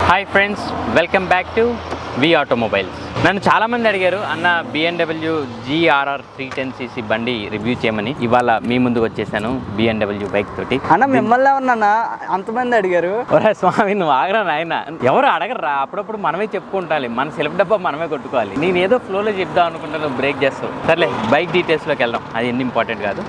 Hi friends, welcome back to V automobiles. నన్ను చాలామంది అడిగారు, అన్న BMW GRR 310cc బండి రివ్యూ చేయమని. ఇవాళ మీ ముందుకు వచ్చేసాను BMW బైక్ తోటి. అన్న మిమ్మల్ని ఏమన్నా అంతమంది అడిగారు? ఒరే స్వామి, నువ్వు ఆగరా నాయన, ఎవరు అడగరా. అప్పుడప్పుడు మనమే చెప్పుకుంటాలి, మన సెల్ఫ్ డబ్బా మనమే కొట్టుకోవాలి. నేను ఏదో ఫ్లోలో చెప్దాం అనుకుంటా, నువ్వు బ్రేక్ చేస్తావు. సర్లే, బైక్ డీటెయిల్స్లోకి వెళ్దాం, అది ఎన్ని ఇంపార్టెంట్ కాదు.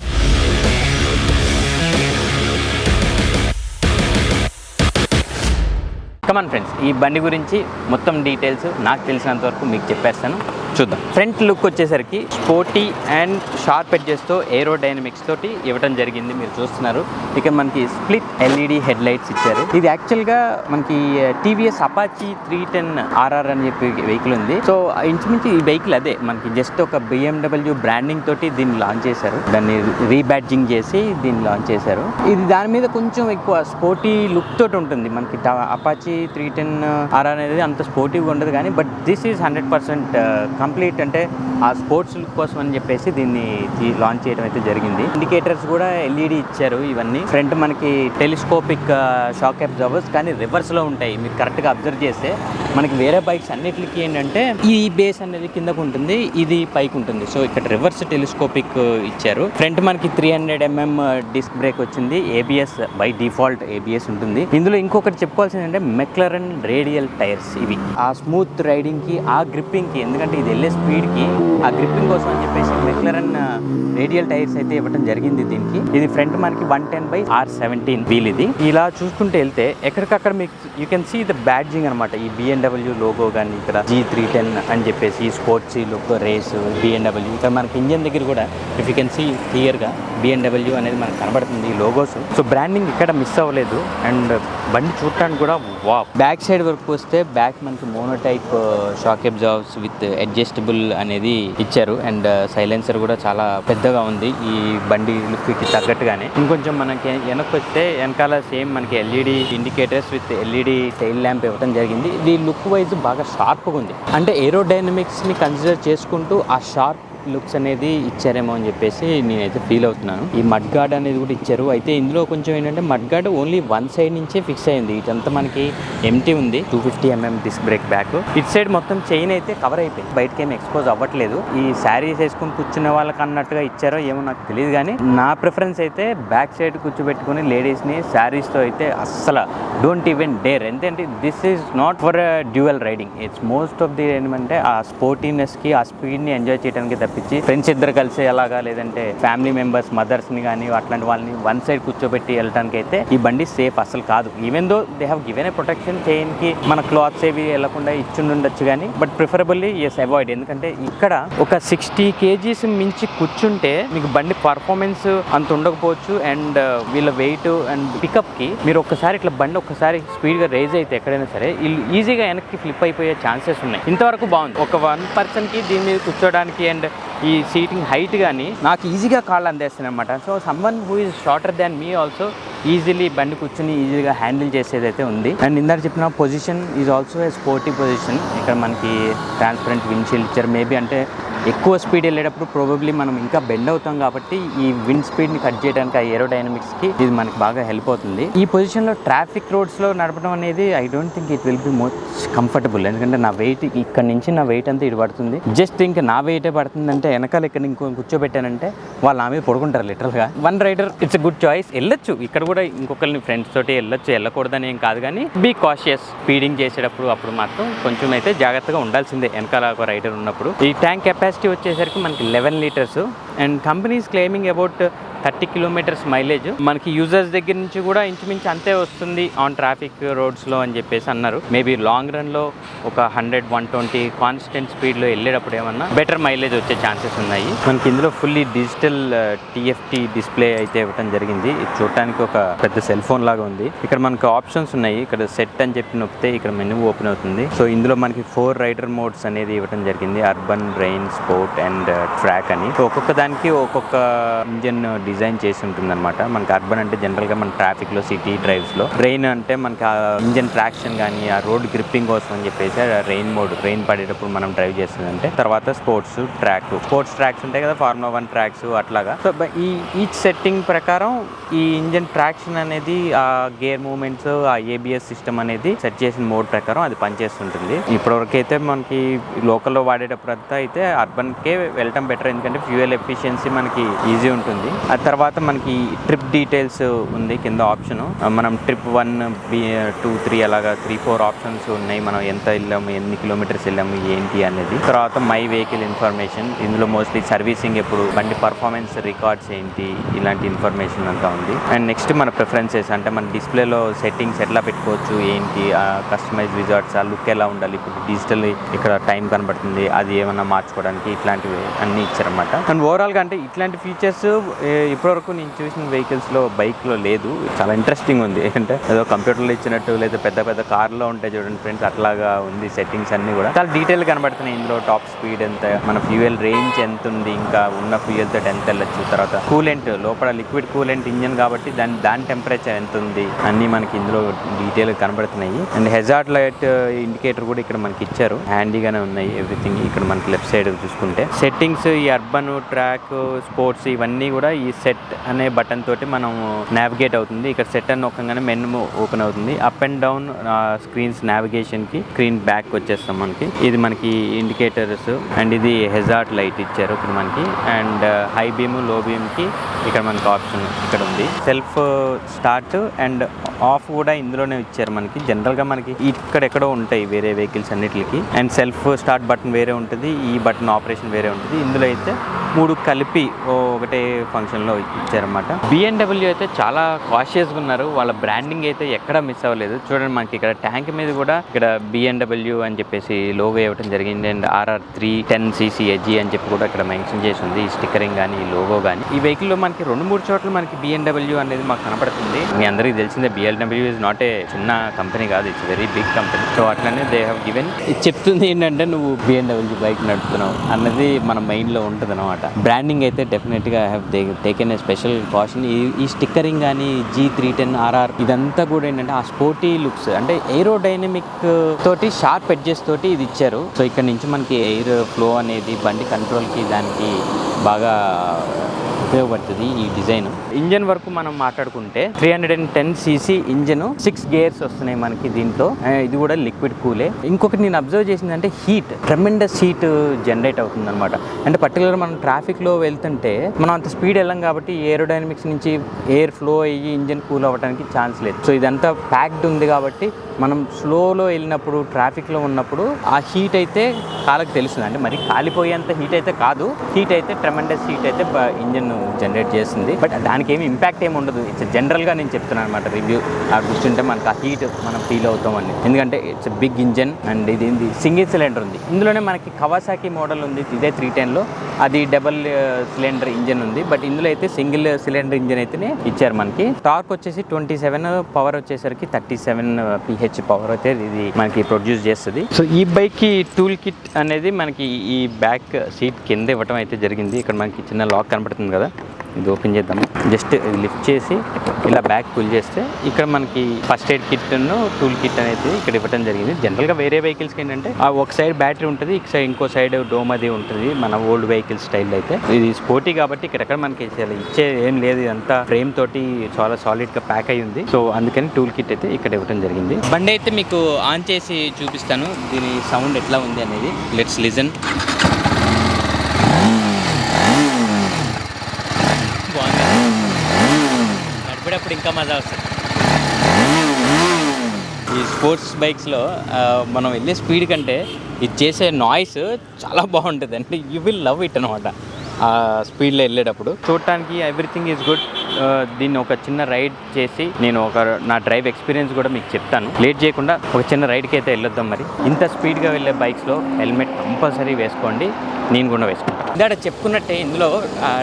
కమాన్ ఫ్రెండ్స్, ఈ బండి గురించి మొత్తం డీటెయిల్స్ నాకు తెలిసినంత వరకు మీకు చెప్పేస్తాను, చూద్దాం. ఫ్రంట్ లుక్ వచ్చేసరికి స్పోర్టీ అండ్ షార్ప్ ఎడ్జెస్తో ఏరోడైనమిక్స్ తోటి ఇవ్వడం జరిగింది. మీరు చూస్తున్నారు ఇక మనకి స్ప్లిట్ LED హెడ్ లైట్స్ ఇచ్చారు. ఇది యాక్చువల్గా మనకి TVS అపాచీ 310RR అని చెప్పి వెహికల్ ఉంది. సో ఇంచుమించు ఈ వెహికల్ అదే, మనకి జస్ట్ ఒక BMW బ్రాండింగ్ తోటి దీన్ని లాంచ్ చేశారు. దాన్ని రీబ్యాడ్జింగ్ చేసి దీన్ని లాంచ్ చేశారు. ఇది దాని మీద కొంచెం ఎక్కువ స్పోర్టీ లుక్ తోటి ఉంటుంది. మనకి అపాచీ 310RR అనేది అంత స్పోర్టీగా ఉండదు కానీ, బట్ దిస్ ఈజ్ 100% కంప్లీట్. అంటే ఆ స్పోర్ట్స్ లుక్ కోసం అని చెప్పేసి దీన్ని లాంచ్ చేయడం అయితే జరిగింది. ఇండికేటర్స్ కూడా LED ఇచ్చారు. ఇవన్నీ ఫ్రంట్ మనకి టెలిస్కోపిక్ షాక్ అబ్జార్వర్స్, కానీ రివర్స్లో ఉంటాయి. మీరు కరెక్ట్గా అబ్జర్వ్ చేస్తే మనకి వేరే బైక్స్ అన్నిటికీ ఏంటంటే ఈ బేస్ అనేది కిందకు ఉంటుంది, ఇది పైకి ఉంటుంది. సో ఇక్కడ రివర్స్ టెలిస్కోపిక్ ఇచ్చారు. ఫ్రంట్ మనకి 300mm డిస్క్ బ్రేక్ వచ్చింది. ABS బై డిఫాల్ట్ ABS ఉంటుంది. ఇందులో ఇంకొకటి చెప్పుకోవాల్సింది అంటే మెక్లరెన్ రేడియల్ టైర్స్. ఇవి ఆ స్మూత్ రైడింగ్ కి, ఆ గ్రిప్పింగ్ కి, ఎందుకంటే ఇది వెళ్ళే స్పీడ్ కి ఆ గ్రిప్పింగ్ కోసం అని చెప్పేసి మెక్లరెన్ రేడియల్ టైర్స్ అయితే ఇవ్వడం జరిగింది దీనికి. ఇది ఫ్రంట్ మనకి 110/R17 వీల్. ఇది ఇలా చూసుకుంటూ వెళ్తే ఎక్కడికక్కడ మీకు you can see the badging అనమాట. ఈ BMW లోగో కానీ, ఇక్కడ G310 అని చెప్పేసి స్పోర్ట్స్ లుక్ రేస్ BMW. ఇక్కడ మనకి ఇంజన్ దగ్గర కూడా ఇఫ్ యూ కెన్ సీ క్లియర్గా BMW అనేది మనకు కనబడుతుంది, ఈ లోగోస్. సో బ్రాండింగ్ ఇక్కడ మిస్ అవ్వలేదు. అండ్ బండి చూడటానికి కూడా వా. బ్యాక్ సైడ్ వరకు వస్తే బ్యాక్ మనకి మోనోటైప్ షాక్ అబ్జార్వర్స్ విత్ అడ్జస్టబుల్ అనేది ఇచ్చారు. అండ్ సైలెన్సర్ కూడా చాలా పెద్దగా ఉంది ఈ బండి లుక్కి తగ్గట్టుగానే. ఇంకొంచెం మనకి వెనక్కి వస్తే వెనకాల సేమ్ మనకి LED indicators with LED tail lamp ఇవ్వడం జరిగింది. ఇది లుక్ వైజ్ బాగా షార్ప్గా ఉంది. అంటే ఏరోడైనమిక్స్ని కన్సిడర్ చేసుకుంటూ ఆ షార్ప్ లుక్స్ అనేది ఇచ్చారేమో అని చెప్పేసి నేనైతే ఫీల్ అవుతున్నాను. ఈ మడ్ గార్డ్ అనేది కూడా ఇచ్చారు. అయితే ఇందులో కొంచెం ఏంటంటే mudguard only one side నుంచే ఫిక్స్ అయింది. ఇదంతా మనకి ఎంటీ ఉంది. 250mm disc brake back. ఇటు సైడ్ మొత్తం చైన్ అయితే కవర్ అయిపోయింది, బయటకి ఏమి ఎక్స్పోజ్ అవ్వట్లేదు. ఈ శారీస్ వేసుకుని కూర్చునే వాళ్ళకి అన్నట్టుగా ఇచ్చారో ఏమో నాకు తెలియదు, కానీ నా ప్రిఫరెన్స్ అయితే బ్యాక్ సైడ్ కూర్చోబెట్టుకుని లేడీస్ని శారీస్తో అయితే అస్సలు డోంట్ ఈవెన్ డేర్. ఎందుకంటే this is not for dual riding. It's most of the ఏమంటే ఆ స్పోర్టీనెస్కి, ఆ స్పీడ్ని ఎంజాయ్ చేయడానికి తప్పించి ఫ్రెండ్స్ ఇద్దరు కలిసి అలాగా, లేదంటే ఫ్యామిలీ మెంబర్స్ మదర్స్ని కానీ అట్లాంటి వాళ్ళని వన్ సైడ్ కూర్చోబెట్టి వెళ్ళడానికి అయితే ఈ బండి సేఫ్ అసలు కాదు. Even though they have given a protection, చైన్కి మన క్లాత్స్ ఏవి వెళ్ళకుండా ఇచ్చుండొచ్చు కానీ, బట్ ప్రిఫరబుల్లీ ఎస్ అవాయిడ్. ఎందుకంటే ఇక్కడ ఒక 60 kgs మించి కూర్చుంటే మీకు బండి పర్ఫార్మెన్స్ అంత ఉండకపోవచ్చు. అండ్ వీళ్ళ వెయిట్ అండ్ పికప్కి మీరు ఒక్కసారి ఇట్లా బండి ఒక్కసారి స్పీడ్గా రేజ్ అయితే ఎక్కడైనా సరే వీళ్ళు ఈజీగా వెనక్కి ఫ్లిప్ అయిపోయే ఛాన్సెస్ ఉన్నాయి. ఇంతవరకు బాగుంది. ఒక 1 personకి దీని మీద కూర్చోడానికి అండ్ ఈ సీటింగ్ హైట్ కానీ నాకు ఈజీగా కాళ్ళు అందేస్తాను అనమాట. So someone who is shorter than me also easily బండి కూర్చొని ఈజీగా హ్యాండిల్ చేసేదైతే ఉంది. అండ్ ఇందాక చెప్పిన position is also a sporty position. ఇక్కడ మనకి ట్రాన్స్పరెంట్ విండ్షీల్డ్ ఇచ్చారు. మేబీ అంటే ఎక్కువ స్పీడ్ వెళ్ళేటప్పుడు ప్రాబబ్లీ మనం ఇంకా బెండ్ అవుతాం కాబట్టి ఈ విండ్ స్పీడ్ని కట్ చేయడానికి ఆ ఏరోడైనమిక్స్కి ఇది మనకి బాగా హెల్ప్ అవుతుంది. ఈ పొజిషన్లో ట్రాఫిక్ రోడ్స్లో నడపడం అనేది I don't think it will be most comfortable. ఎందుకంటే నా వెయిట్ ఇక్కడ నుంచి నా వెయిట్ అంతా ఇటు పడుతుంది. జస్ట్ ఇంకా నా వెయిటే పడుతుంది అంటే వెనకాల ఇక్కడ ఇంకో కూర్చోబెట్టానంటే వాళ్ళు నా మీద పడుకుంటారు లిటరల్గా. One rider it's a good choice. వెళ్ళొచ్చు ఇక్కడ కూడా, ఇంకొకరిని ఫ్రెండ్స్ తోటి వెళ్ళొచ్చు, వెళ్ళకూడదని ఏం కాదు, కానీ బీ కాషియస్. స్పీడింగ్ చేసేటప్పుడు అప్పుడు మాత్రం కొంచెం అయితే జాగ్రత్తగా ఉండాల్సిందే వెనకాల ఒక రైడర్ ఉన్నప్పుడు. ఈ ట్యాంక్ కెపాసిటీ వచ్చేసరికి మనకి 11 liters. And companies claiming about 30 kilometers mileage. మనకి యూజర్స్ దగ్గర నుంచి కూడా ఇంచుమించు అంతే వస్తుంది ఆన్ ట్రాఫిక్ రోడ్స్లో అని చెప్పేసి అన్నారు. మేబీ లాంగ్ రన్లో ఒక 100-120 కాన్స్టెంట్ స్పీడ్లో వెళ్ళేటప్పుడు ఏమన్నా బెటర్ మైలేజ్ వచ్చే ఛాన్సెస్ ఉన్నాయి. మనకి ఇందులో ఫుల్లీ డిజిటల్ TFT డిస్ప్లే అయితే ఇవ్వడం జరిగింది. ఇది చూడటానికి ఒక పెద్ద సెల్ ఫోన్ లాగా ఉంది. ఇక్కడ మనకి ఆప్షన్స్ ఉన్నాయి. ఇక్కడ సెట్ అని చెప్పి నొప్పితే ఇక్కడ మెనూ ఓపెన్ అవుతుంది. సో ఇందులో మనకి 4 రైడర్ మోడ్స్ అనేది ఇవ్వడం జరిగింది. Urban, rain, sport and track అని. సో ఒక్కొక్క దానికి ఒక్కొక్క ఇంజన్ డిజైన్ చేసి ఉంటుంది అనమాట. మనకి అర్బన్ అంటే జనరల్గా మన ట్రాఫిక్లో సిటీ డ్రైవ్స్లో, రెయిన్ అంటే మనకి ఆ ఇంజన్ ట్రాక్షన్ కానీ ఆ రోడ్ గ్రిప్పింగ్ కోసం అని చెప్పేసి రెయిన్ మోడ్, రెయిన్ పడేటప్పుడు మనం డ్రైవ్ చేస్తుందంటే. తర్వాత స్పోర్ట్స్ ట్రాక్స్ ఉంటాయి కదా, ఫార్ములా 1 ట్రాక్స్ అట్లాగా. సో ఈచ్ సెట్టింగ్ ప్రకారం ఈ ఇంజన్ ట్రాక్షన్ అనేది, ఆ గేర్ మూవ్మెంట్స్, ఆ ఏబిఎస్ సిస్టమ్ అనేది సెట్ చేసిన మోడ్ ప్రకారం అది పనిచేస్తుంటుంది. ఇప్పటివరకు అయితే మనకి లోకల్లో వాడేటప్పుడు అంతా అయితే అర్బన్కే వెళ్ళటం బెటర్, ఎందుకంటే ఫ్యూయల్ ఎఫిషియన్సీ మనకి ఈజీ ఉంటుంది. ఆ తర్వాత మనకి ట్రిప్ డీటెయిల్స్ ఉంది కింద ఆప్షన్. మనం ట్రిప్ 1, 2, 3 అలాగా 3-4 ఆప్షన్స్ ఉన్నాయి. మనం ఎంత వెళ్ళాము, ఎన్ని కిలోమీటర్స్ వెళ్ళాము ఏంటి అనేది. తర్వాత మై వెహికల్ ఇన్ఫర్మేషన్, ఇందులో మోస్ట్లీ సర్వీసింగ్ ఎప్పుడు, బండి పర్ఫార్మెన్స్ రికార్డ్స్ ఏంటి, ఇలాంటి ఇన్ఫర్మేషన్ అంతా ఉంది. అండ్ నెక్స్ట్ మన ప్రిఫరెన్సెస్, అంటే మన డిస్ప్లేలో సెట్టింగ్స్ ఎట్లా పెట్టుకోవచ్చు ఏంటి, కస్టమైజ్ విజార్డ్స్, ఆ లుక్ ఎలా ఉండాలి, ఇప్పుడు డిజిటల్ ఇక్కడ టైం కనబడుతుంది, అది ఏమన్నా మార్చుకోవడానికి ఇట్లాంటివి అన్నీ ఇచ్చారన్నమాట. అండ్ ఓవరాల్గా అంటే ఇట్లాంటి ఫీచర్స్ ఇప్పటివరకు నేను చూసిన వెహికల్స్లో, బైక్లో లేదు. చాలా ఇంట్రెస్టింగ్ ఉంది. అంటే ఏదో కంప్యూటర్లో ఇచ్చినట్టు లేదా పెద్ద పెద్ద కార్లో ఉంటాయి చూడండి ఫ్రెండ్స్, అట్లాగా ఉంది. సెట్టింగ్స్ అన్నీ కూడా చాలా డీటెయిల్ కనబడుతున్నాయి. ఇందులో టాప్ స్పీడ్ ఎంత, మన ఫ్యూయల్ రేంజ్ ఎంత ఉంది, ఇంకా ఉన్న ఫ్యూయల్ తోటి ఎంత వెళ్ళచ్చు, తర్వాత కూలెంట్ లోపల లిక్విడ్ కూలెంట్ ఇంజన్ కాబట్టి దాని టెంపరేచర్ ఎంత ఉంది, అన్నీ మనకి ఇందులో డీటెయిల్ కనబడుతున్నాయి. అండ్ హెజార్డ్ లైట్ ఇండికేటర్ కూడా ఇక్కడ మనకి ఇచ్చారు, హ్యాండీగానే ఉన్నాయి ఎవ్రీథింగ్. ఇక్కడ మనకి లెఫ్ట్ సైడ్ చూసుకుంటే సెట్టింగ్స్, ఈ అర్బన్, ట్రాక్, స్పోర్ట్స్ ఇవన్నీ కూడా ఈ సెట్ అనే బటన్ తోటి మనం నావిగేట్ అవుతుంది. ఇక్కడ సెట్ అని నొక్కగానే మెను ఓపెన్ అవుతుంది. Up and down screens navigation కి, స్క్రీన్ బ్యాక్ వచ్చేస్తాం మనకి. ఇది మనకి ఇండికేటర్స్, అండ్ ఇది హెజార్డ్ లైట్ ఇచ్చారు ఇక్కడ మనకి. అండ్ హై బీమ్, లో బీమ్ కి ఇక్కడ మనకి ఆప్షన్ ఇక్కడ ఉంది. సెల్ఫ్ స్టార్ట్ అండ్ ఆఫ్ కూడా ఇందులోనే ఇచ్చారు మనకి. జనరల్గా మనకి ఇక్కడెక్కడో ఉంటాయి వేరే వెహికల్స్ అన్నిటికి. అండ్ సెల్ఫ్ స్టార్ట్ బటన్ వేరే ఉంటుంది, ఈ బటన్ ఆపరేషన్ వేరే ఉంటుంది. ఇందులో అయితే 3 కలిపి ఒకటే ఫంక్షన్లో ఇచ్చారన్నమాట. BMW అయితే చాలా కాషియస్గా ఉన్నారు. వాళ్ళ బ్రాండింగ్ అయితే ఎక్కడ మిస్ అవ్వలేదు. చూడండి మనకి ఇక్కడ ట్యాంక్ మీద కూడా ఇక్కడ BMW అని చెప్పేసి లోగో ఇవ్వడం జరిగింది. అండ్ RR3 10cc ఎడ్జీ అని చెప్పి కూడా ఇక్కడ మెన్షన్ చేసి ఉంది. ఈ స్టిక్కరింగ్ కానీ, ఈ లోగో కానీ. ఈ వెహికల్లో మనకి 2-3 చోట్ల మనకి BMW అనేది మాకు కనపడుతుంది. మీ అందరికీ తెలిసిందే BMW ఇస్ నాట్ ఏ చిన్న కంపెనీ కాదు, it's very big company. So అట్లనే దే హ్యావ్ గివెన్. చెప్తుంది ఏంటంటే నువ్వు BMW బైక్ నడుపుతున్నావు అన్నది మన మైండ్లో ఉంటుంది అనమాట. బ్రాండింగ్ అయితే డెఫినెట్గా have taken a special caution. ఈ స్టిక్కరింగ్ కానీ, G310 RR ఇదంతా కూడా ఏంటంటే ఆ స్పోర్టీ లుక్స్, అంటే ఏరోడైనమిక్ తోటి, షార్ప్ ఎడ్జెస్ తోటి ఇది ఇచ్చారు. సో ఇక్కడ నుంచి మనకి ఎయిర్ ఫ్లో అనేది బండి కంట్రోల్కి దానికి బాగా ఉపయోగపడుతుంది ఈ డిజైన్. ఇంజన్ వరకు మనం మాట్లాడుకుంటే 310cc ఇంజన్, 6 గేర్స్ వస్తున్నాయి మనకి దీంట్లో. ఇది కూడా లిక్విడ్ కూలే. ఇంకొకటి నేను అబ్జర్వ్ చేసిందంటే హీట్, ట్రెమెండస్ హీట్ జనరేట్ అవుతుంది అనమాట. అంటే పర్టికులర్ మనం ట్రాఫిక్లో వెళ్తుంటే మనం అంత స్పీడ్ వెళ్ళాం కాబట్టి ఏరోడైనమిక్స్ నుంచి ఎయిర్ ఫ్లో అయ్యి ఇంజన్ కూల్ అవ్వడానికి ఛాన్స్ లేదు. సో ఇదంతా ప్యాక్డ్ ఉంది కాబట్టి మనం స్లోలో వెళ్ళినప్పుడు, ట్రాఫిక్లో ఉన్నప్పుడు ఆ హీట్ అయితే కాళ్ళకి తెలుస్తుంది. అంటే మరి కాలిపోయేంత హీట్ అయితే కాదు, హీట్ అయితే ట్రెమెండస్ హీట్ అయితే ఇంజన్ జనరేట్ చేస్తుంది. బట్ దానికి ఏమి ఇంపాక్ట్ ఏమి ఉండదు. ఇట్స్ జనరల్గా నేను చెప్తున్నాను అనమాట రివ్యూ. ఆ కూర్చుంటే మనకు ఆ హీట్ మనం ఫీల్ అవుతామని, ఎందుకంటే ఇట్స్ బిగ్ ఇంజన్. అండ్ ఇది సింగిల్ సిలిండర్ ఉంది. ఇందులోనే మనకి కవాసాకి మోడల్ ఉంది, ఇదే 310లో. అది డబుల్ సిలిండర్ ఇంజన్ ఉంది. బట్ ఇందులో అయితే సింగిల్ సిలిండర్ ఇంజన్ అయితేనే ఇచ్చారు మనకి. టార్క్ వచ్చేసి 27, పవర్ వచ్చేసరికి 37 PH పవర్ అయితే ఇది మనకి ప్రొడ్యూస్ చేస్తుంది. సో ఈ బైక్ కి టూల్ కిట్ అనేది మనకి ఈ బ్యాక్ సీట్ కింద ఇవ్వటం అయితే జరిగింది. ఇక్కడ మనకి చిన్న లాక్ కనపడుతుంది కదా, ఇది ఓపెన్ చేద్దాము. జస్ట్ లిఫ్ట్ చేసి ఇలా బ్యాక్ పుల్ చేస్తే ఇక్కడ మనకి first aid kit tool kit అనేది ఇక్కడ ఇవ్వడం జరిగింది. జనరల్గా వేరే వెహికల్స్కి ఏంటంటే ఒక సైడ్ బ్యాటరీ ఉంటుంది, ఇంకో సైడ్ డోమ్ అది ఉంటుంది మన ఓల్డ్ వెహికల్ స్టైల్ అయితే. ఇది స్పోర్టీ కాబట్టి ఇక్కడ మనకి ఇచ్చే ఏం లేదు, ఇదంతా ఫ్రేమ్ తోటి చాలా సాలిడ్ గా ప్యాక్ అయి ఉంది. సో అందుకని టూల్ కిట్ అయితే ఇక్కడ ఇవ్వడం జరిగింది. బండి అయితే మీకు ఆన్ చేసి చూపిస్తాను, దీని సౌండ్ ఎట్లా ఉంది అనేది. Let's listen. నడిపేటప్పుడు ఇంకా మజా వస్తుంది. ఈ స్పోర్ట్స్ బైక్స్లో మనం వెళ్ళే స్పీడ్ కంటే ఇది చేసే నాయిస్ చాలా బాగుంటుంది. అంటే యూ విల్ లవ్ ఇట్ అనమాట ఆ స్పీడ్లో వెళ్ళేటప్పుడు. చూడటానికి ఎవ్రీథింగ్ ఈజ్ గుడ్. దీన్ని ఒక చిన్న రైడ్ చేసి నేను నా డ్రైవ్ ఎక్స్పీరియన్స్ కూడా మీకు చెప్తాను. లేట్ చేయకుండా ఒక చిన్న రైడ్కి అయితే వెళ్ళొద్దాం. మరి ఇంత స్పీడ్గా వెళ్ళే బైక్స్లో హెల్మెట్ కంపల్సరీ వేసుకోండి, నేను కూడా వేసుకుంటాను. ఇందాక చెప్పుకున్నట్టే ఇందులో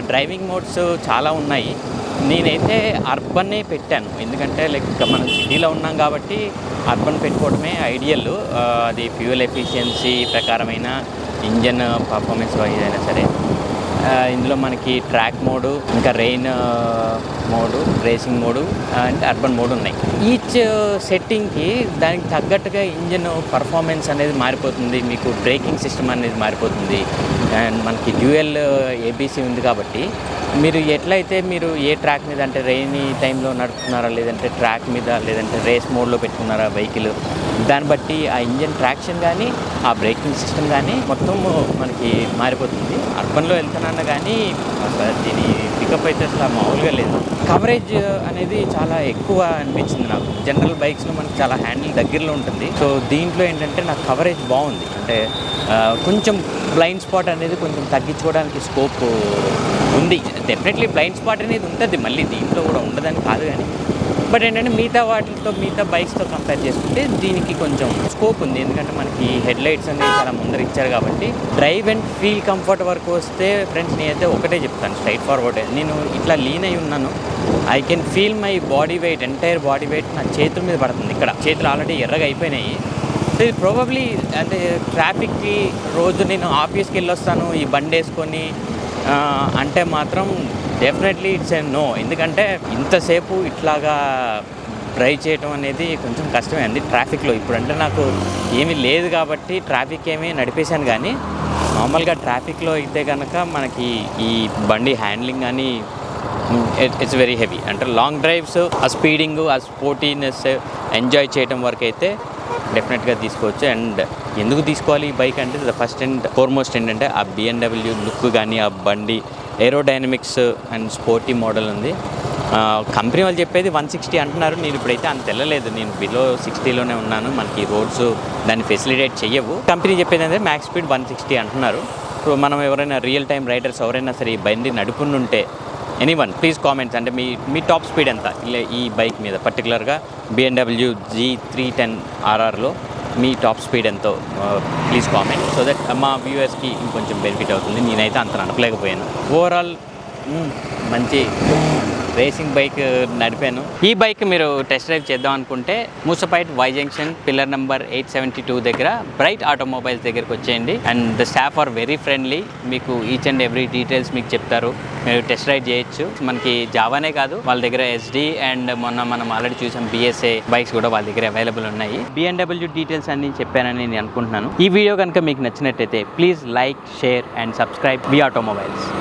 డ్రైవింగ్ మోడ్స్ చాలా ఉన్నాయి. నేనైతే అర్బన్నే పెట్టాను, ఎందుకంటే లైక్ మనం సిటీలో ఉన్నాం కాబట్టి అర్బన్ పెట్టుకోవడమే ఐడియల్. అది ఫ్యూయల్ ఎఫిషియన్సీ ప్రకారమైన, ఇంజన్ పర్ఫార్మెన్స్ వైజ్ అయినా సరే. ఇందులో మనకి ట్రాక్ మోడు, ఇంకా rain mode, racing mode and urban mode ఉన్నాయి. ఈచ్ సెట్టింగ్కి దానికి తగ్గట్టుగా ఇంజిన్ పర్ఫార్మెన్స్ అనేది మారిపోతుంది, మీకు బ్రేకింగ్ సిస్టమ్ అనేది మారిపోతుంది. అండ్ మనకి డ్యూయల్ ఏబీసీ ఉంది కాబట్టి మీరు ఎట్లయితే మీరు ఏ ట్రాక్ మీద అంటే రెయినీ టైంలో నడుపుతున్నారా, లేదంటే ట్రాక్ మీద, లేదంటే రేస్ మోడ్లో పెట్టుకున్నారా వెహికల్, దాన్ని బట్టి ఆ ఇంజిన్ ట్రాక్షన్ కానీ ఆ బ్రేకింగ్ సిస్టమ్ కానీ మొత్తం మనకి మారిపోతుంది. అర్బన్లో వెళ్తున్నాను కానీ అసలు దీని పికప్ అయితే అసలు మామూలుగా లేదు. కవరేజ్ అనేది చాలా ఎక్కువ అనిపించింది నాకు. జనరల్ బైక్స్లో మనకి చాలా హ్యాండిల్ దగ్గరలో ఉంటుంది. సో దీంట్లో ఏంటంటే నాకు కవరేజ్ బాగుంది. అంటే కొంచెం బ్లైండ్ స్పాట్ అనేది కొంచెం తగ్గించుకోవడానికి స్కోప్ ఉంది. డెఫినెట్లీ బ్లైండ్ స్పాట్ అనేది ఉంటుంది, మళ్ళీ దీంట్లో కూడా ఉండదని కాదు. కానీ బట్ ఏంటంటే మిగతా బైక్స్తో కంపేర్ చేసుకుంటే దీనికి కొంచెం స్కోప్ ఉంది. ఎందుకంటే మనకి హెడ్ లైట్స్ అనేవి చాలా ముందర ఇచ్చారు కాబట్టి డ్రైవ్ అండ్ ఫీల్ కంఫర్ట్ వరకు వస్తే ఫ్రెండ్స్ నేనైతే ఒకటే చెప్తాను, స్ట్రైట్ ఫార్వర్డ్. నేను ఇట్లా లీన్ అయి ఉన్నాను, I can feel my body weight, entire body weight నా చేతుల మీద పడుతుంది. ఇక్కడ చేతులు ఆల్రెడీ ఎర్రగా అయిపోయినాయి. సో ఇది ప్రాబబ్లీ అంటే ట్రాఫిక్కి రోజు నేను ఆఫీస్కి వెళ్ళొస్తాను ఈ బండి వేసుకొని అంటే మాత్రం డెఫినెట్లీ ఇట్స్ ఏ నో. ఎందుకంటే ఇంతసేపు ఇట్లాగా డ్రైవ్ చేయటం అనేది కొంచెం కష్టమే అండి ట్రాఫిక్లో. ఇప్పుడంటే నాకు ఏమీ లేదు కాబట్టి ట్రాఫిక్ ఏమీ నడిపేశాను. కానీ నార్మల్గా ట్రాఫిక్లో అయితే కనుక మనకి ఈ బండి హ్యాండ్లింగ్ కానీ ఇట్స్ వెరీ హెవీ. అంటే లాంగ్ డ్రైవ్స్ ఆ స్పీడింగ్, ఆ స్పోర్టీనెస్ ఎంజాయ్ చేయడం వరకు అయితే డెఫినెట్గా తీసుకోవచ్చు. అండ్ ఎందుకు తీసుకోవాలి ఈ బైక్ అంటే ద ఫస్ట్ అండ్ ఫార్మోస్ట్ ఏంటంటే ఆ BMW లుక్ కానీ, ఆ బండి ఏరోడైనమిక్స్ అండ్ స్పోర్టీ మోడల్ ఉంది. కంపెనీ వాళ్ళు చెప్పేది 160 అంటున్నారు. నేను ఇప్పుడైతే అంత వెళ్ళలేదు, నేను బిలో 60లోనే ఉన్నాను. మనకి రోడ్స్ దాన్ని ఫెసిలిటేట్ చెయ్యవు. కంపెనీ చెప్పేది అంటే మ్యాక్స్ స్పీడ్ 160 అంటున్నారు. సో మనం ఎవరైనా రియల్ టైం రైడర్స్ ఎవరైనా సరే ఈ బండి నడుపునుంటే ఎనీవన్ ప్లీజ్ కామెంట్స్. అంటే మీ టాప్ స్పీడ్ ఎంత ఈ బైక్ మీద, పర్టికులర్గా BMW G310 RRలో మీ టాప్ స్పీడ్ ఎంతో ప్లీజ్ కామెంట్. సో దట్ మా వ్యూవర్స్కి ఇంకొంచెం బెనిఫిట్ అవుతుంది. నేనైతే అంత నడపలేకపోయాను. ఓవరాల్ మంచి రేసింగ్ బైక్ నడిపాను. ఈ బైక్ మీరు టెస్ట్ డ్రైవ్ చేద్దాం అనుకుంటే Moosapet Y junction pillar number 872 దగ్గర బ్రైట్ ఆటోమొబైల్స్ దగ్గరికి వచ్చేయండి. And the staff are very friendly. మీకు ఈచ్ అండ్ ఎవ్రీ డీటెయిల్స్ మీకు చెప్తారు. మీరు టెస్ట్ రైడ్ చేయొచ్చు. మనకి జావానే కాదు, వాళ్ళ దగ్గర SD అండ్ మొన్న మనం ఆల్రెడీ చూసాం BSA బైక్స్ కూడా వాళ్ళ దగ్గర అవైలబుల్ ఉన్నాయి. BMW డీటెయిల్స్ అన్ని చెప్పానని నేను అనుకుంటున్నాను. ఈ వీడియో కనుక మీకు నచ్చినట్టయితే please like, share and subscribe V automobiles.